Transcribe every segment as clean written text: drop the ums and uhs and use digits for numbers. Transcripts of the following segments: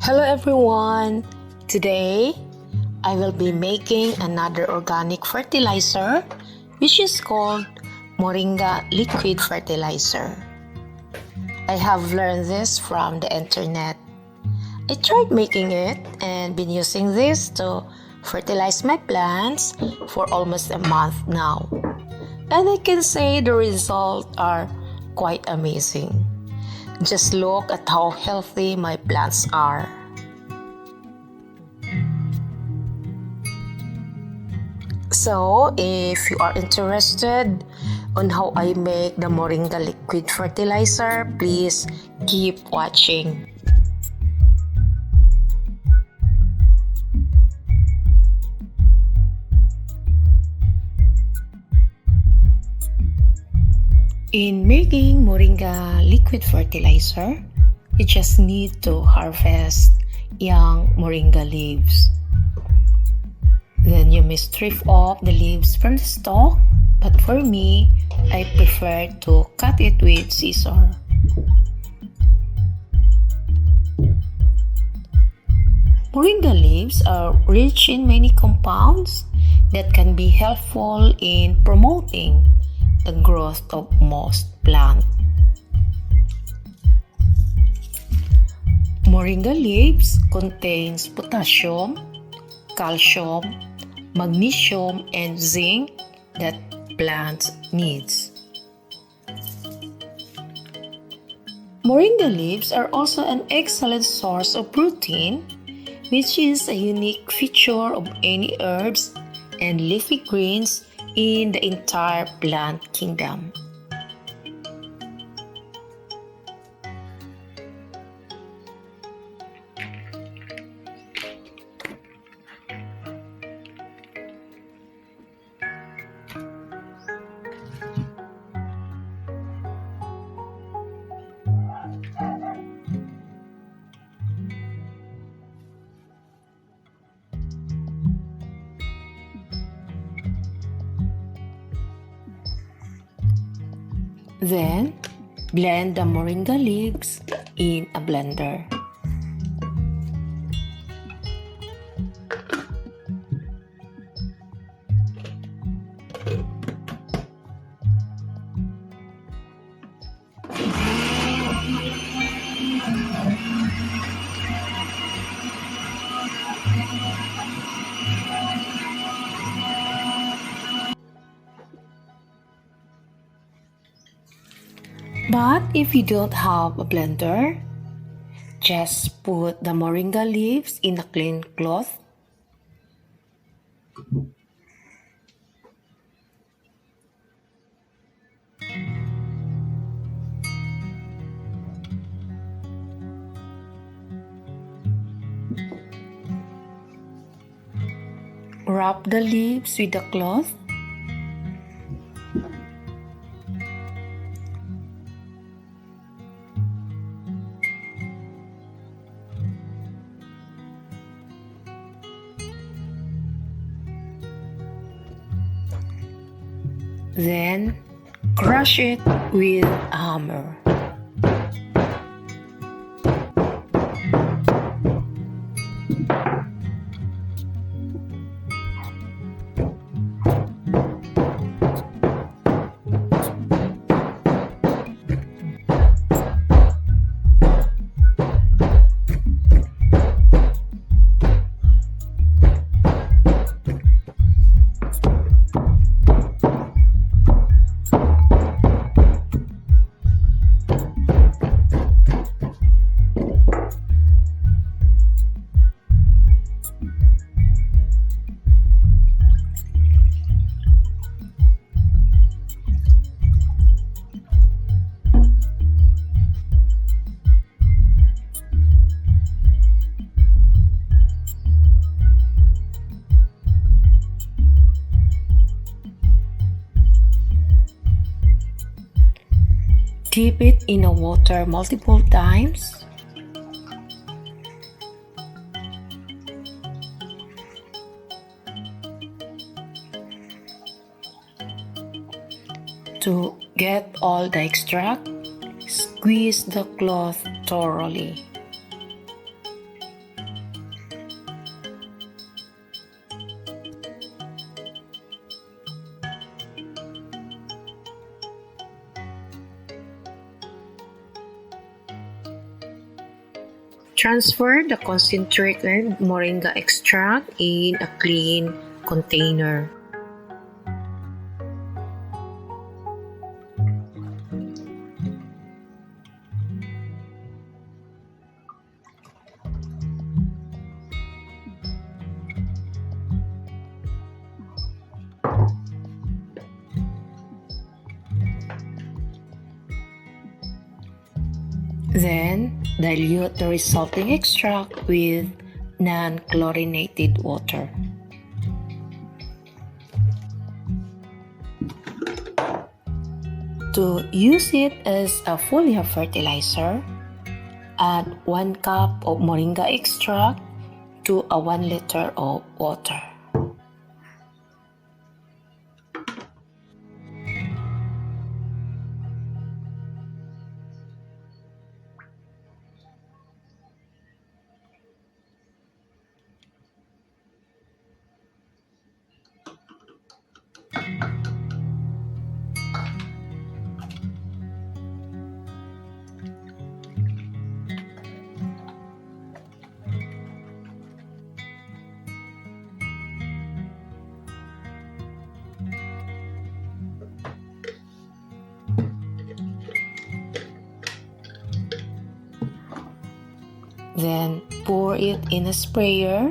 Hello everyone! Today, I will be making another organic fertilizer which is called Moringa liquid fertilizer. I have learned this from the internet. I tried making it and been using this to fertilize my plants for almost a month now. And I can say the results are quite amazing. Just look at how healthy my plants are. So, if you are interested on how I make the Moringa liquid fertilizer, please keep watching. In making Moringa liquid fertilizer, you just need to harvest young Moringa leaves. Then you may strip off the leaves from the stalk, but for me, I prefer to cut it with scissor. Moringa leaves are rich in many compounds that can be helpful in promoting the growth of most plants. Moringa leaves contains potassium, calcium, magnesium, and zinc that plants needs. Moringa leaves are also an excellent source of protein, which is a unique feature of any herbs and leafy greens in the entire plant kingdom. Then, blend the moringa leaves in a blender. But if you don't have a blender, just put the moringa leaves in a clean cloth. Wrap the leaves with the cloth. Then, crush it with a hammer. Dip it in a water multiple times. To get all the extract, squeeze the cloth thoroughly. Transfer the concentrated moringa extract in a clean container. Then, dilute the resulting extract with non-chlorinated water. To use it as a foliar fertilizer, add 1 cup of moringa extract to a 1 liter of water. Then pour it in a sprayer.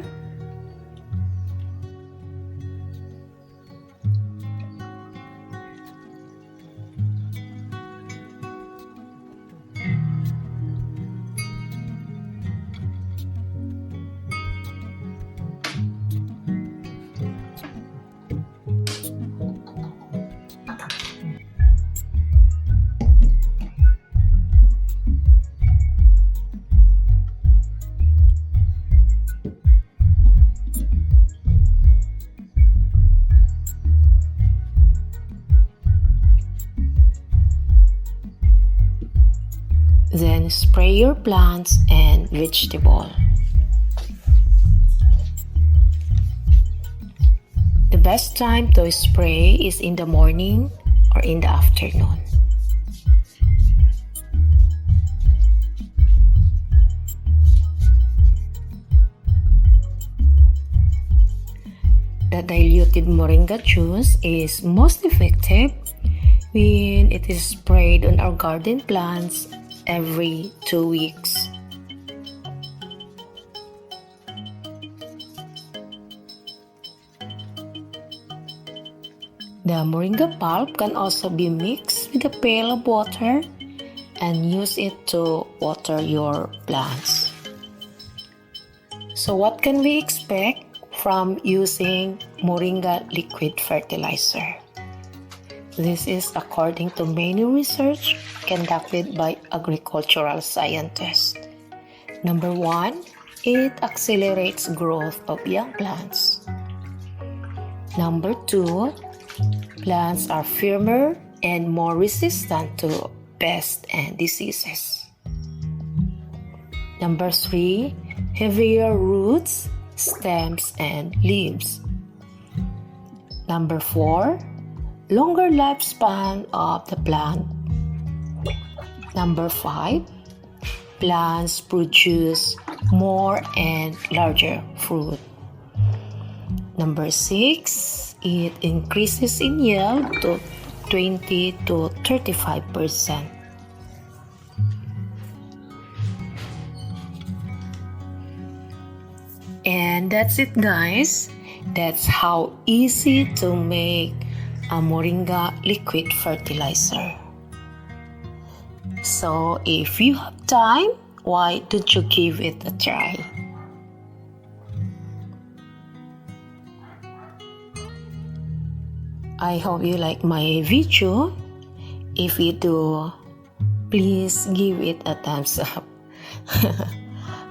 Then spray your plants and vegetable. The best time to spray is in the morning or in the afternoon. The diluted moringa juice is most effective when it is sprayed on our garden plants every 2 weeks. The moringa pulp can also be mixed with a pail of water and use it to water your plants. So what can we expect from using moringa liquid fertilizer? This is according to many research conducted by agricultural scientists. Number 1, it accelerates growth of young plants. Number 2, plants are firmer and more resistant to pests and diseases. Number 3, heavier roots, stems, and leaves. Number 4, longer lifespan of the plant. Number 5, plants produce more and larger fruit. Number 6, it increases in yield to 20 to 35%. And that's it, guys. That's how easy to make a moringa liquid fertilizer. So if you have time, why don't you give it a try? I hope you like my video. If you do, please give it a thumbs up.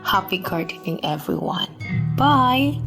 Happy gardening, everyone. Bye!